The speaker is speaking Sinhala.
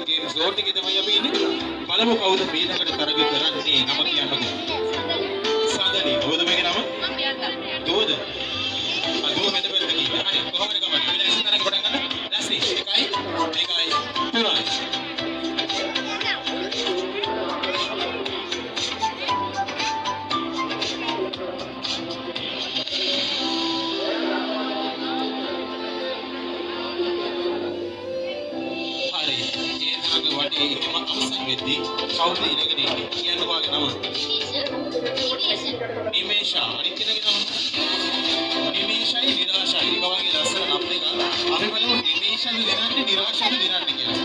ගේම් සෝට් එකේ තමයි අපි ඉන්නේ. බලමු කවුද මේ ළඟට තරග කරන්නේ. නම කියන්නකෝ. සඳලි. කවුද මේකේ නම? දුවද? දුව මෙතන පැත්තට ගිහින්. හරි. කොහොමද කමන්නේ? වෙන ඉස්සර තරග පටන් ගන්න. දැස්ටි. 1යි 2යි 3යි. වෙද්දී කවුද ඉඳගෙන ඉන්නේ කියන්නකෝ ආගේ නම නිමේෂා අනිත් කෙනාගේ නම නිමේෂයි නිරාෂයි ඒක වගේ ලස්සන නම් දෙක අපි බලමු නිමේෂාද දිනන්නේ නිරාෂාද දිනන්නේ කියලා